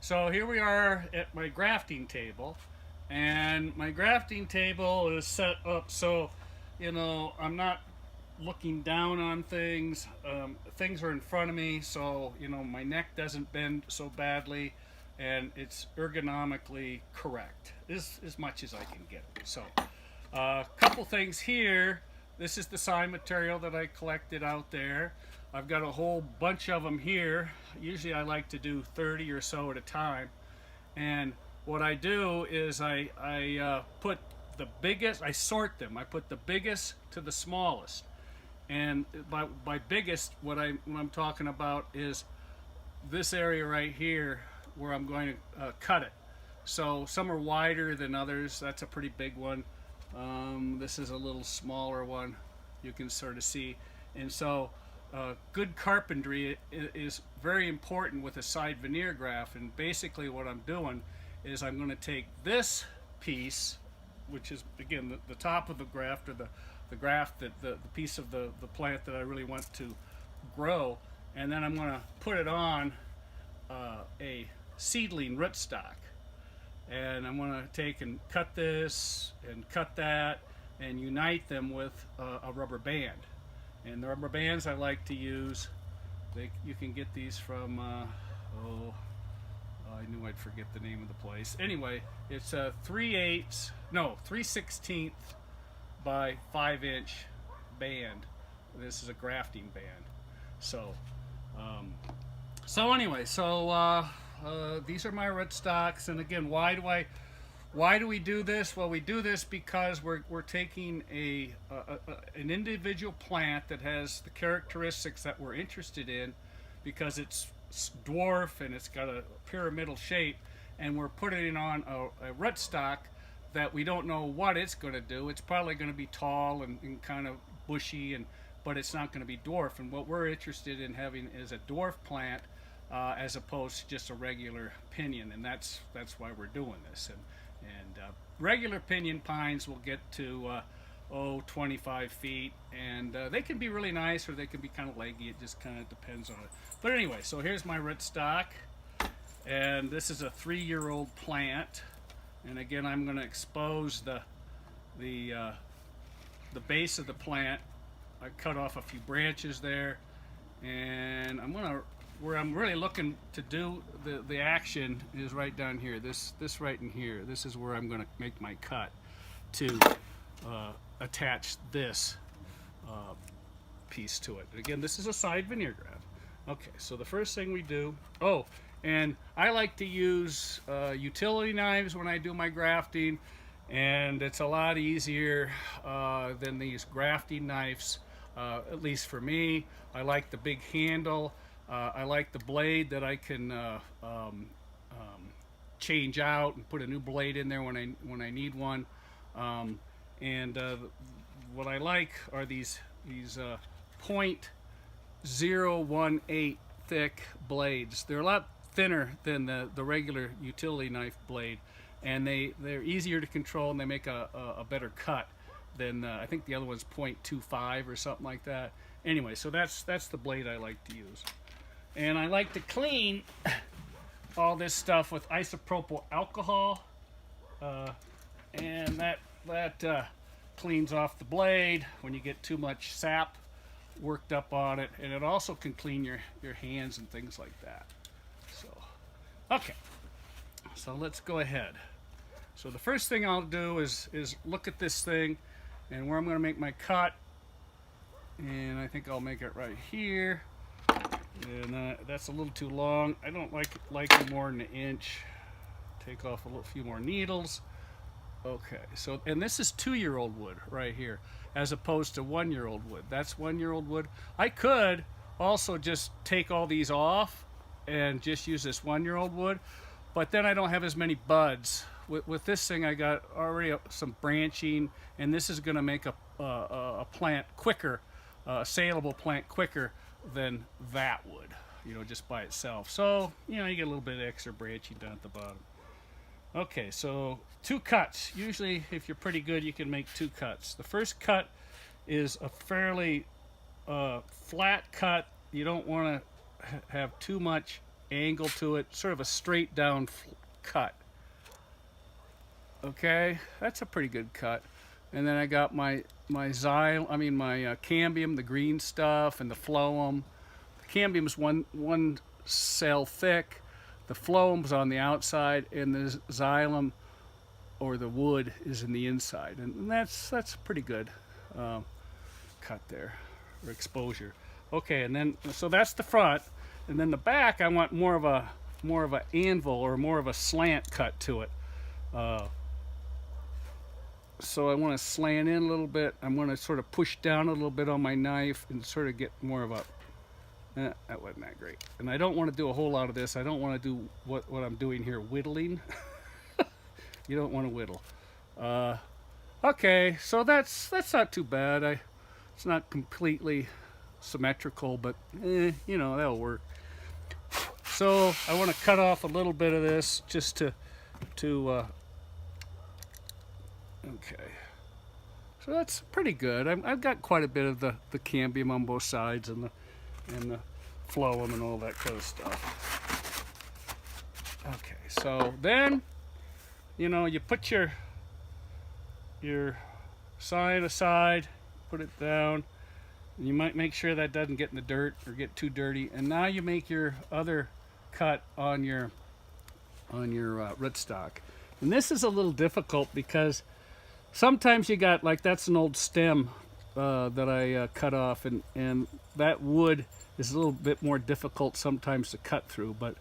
So here we are at my grafting table, and my grafting table is set up so, I'm not looking down on things. Things are in front of me, so my neck doesn't bend so badly, and it's ergonomically correct as much as I can get. So, a couple things here. This is the sign material that I collected out there. I've got a whole bunch of them here. Usually I like to do 30 or so at a time. And what I do is I put the biggest, I sort them. I put the biggest to the smallest. And by biggest, what I'm talking about is this area right here where I'm going to cut it. So some are wider than others. That's a pretty big one. This is a little smaller one. You can sort of see. And so good carpentry is very important with a side veneer graft. And basically what I'm doing is I'm going to take this piece, which is again the top of the graft, or the graft, that the piece of the plant that I really want to grow, and then I'm going to put it on a seedling rootstock. And I'm going to take and cut this and cut that and unite them with a rubber band. And the rubber bands I like to use, you can get these from, I knew I'd forget the name of the place. Anyway, it's a 3/16 by 5-inch band. This is a grafting band. So, these are my rootstocks. And again, why do we do this? Well, we do this because we're taking an individual plant that has the characteristics that we're interested in, because it's dwarf and it's got a pyramidal shape, and we're putting it on a rootstock that we don't know what it's going to do. It's probably going to be tall and kind of bushy, but it's not going to be dwarf. And what we're interested in having is a dwarf plant, as opposed to just a regular pinion, and that's why we're doing this. And regular pinion pines will get to 25 feet, and they can be really nice, or they can be kind of leggy. It just kind of depends on it. But anyway, so here's my rootstock, and this is a 3-year-old plant. And again, I'm going to expose the base of the plant. I cut off a few branches there, and where I'm really looking to do the action is right down here. This right in here. This is where I'm going to make my cut to attach this piece to it. Again, this is a side veneer graft. Okay, so the first thing we do. Oh, and I like to use utility knives when I do my grafting, and it's a lot easier than these grafting knives, at least for me. I like the big handle. I like the blade that I can change out and put a new blade in there when I need one. What I like are these .018 thick blades. They're a lot thinner than the regular utility knife blade, and they're easier to control, and they make a better cut than I think the other one's .25 or something like that. Anyway, so that's the blade I like to use. And I like to clean all this stuff with isopropyl alcohol, and that cleans off the blade when you get too much sap worked up on it, and it also can clean your hands and things like that. So, okay, so let's go ahead. So the first thing I'll do is look at this thing and where I'm going to make my cut, and I think I'll make it right here. And that's a little too long. I don't like it more than an inch. Take off a few more needles. Okay, so, and this is 2-year-old wood right here, as opposed to 1-year-old wood. That's 1-year-old wood. I could also just take all these off and just use this 1-year-old wood, but then I don't have as many buds. With this thing, I got already some branching, and this is going to make a plant quicker, a saleable plant quicker than that would, just by itself. So, you get a little bit of extra branching down at the bottom. Okay, so 2 cuts. Usually, if you're pretty good, you can make 2 cuts. The first cut is a fairly flat cut. You don't want to have too much angle to it, sort of a straight down cut. Okay, that's a pretty good cut. And then I got my cambium, the green stuff, and the phloem. The cambium's one cell thick. The phloem's on the outside, and the xylem, or the wood, is in the inside. And that's pretty good cut there, or exposure. Okay, and then so that's the front, and then the back I want more of a anvil, or more of a slant cut to it. So I want to slant in a little bit. I'm going to sort of push down a little bit on my knife and sort of get more of a, that wasn't that great. And I don't want to do a whole lot of this. I don't want to do what I'm doing here, whittling. You don't want to whittle. Okay, so that's not too bad. It's not completely symmetrical, but you know, that'll work. So I want to cut off a little bit of this just to okay, so that's pretty good. I've got quite a bit of the cambium on both sides, and the phloem and all that kind of stuff. Okay, so then, you know, you put your sign aside, put it down, and you might make sure that doesn't get in the dirt or get too dirty. And now you make your other cut on your rootstock. And this is a little difficult because sometimes you got, like, that's an old stem that I cut off, and that wood is a little bit more difficult sometimes to cut through. But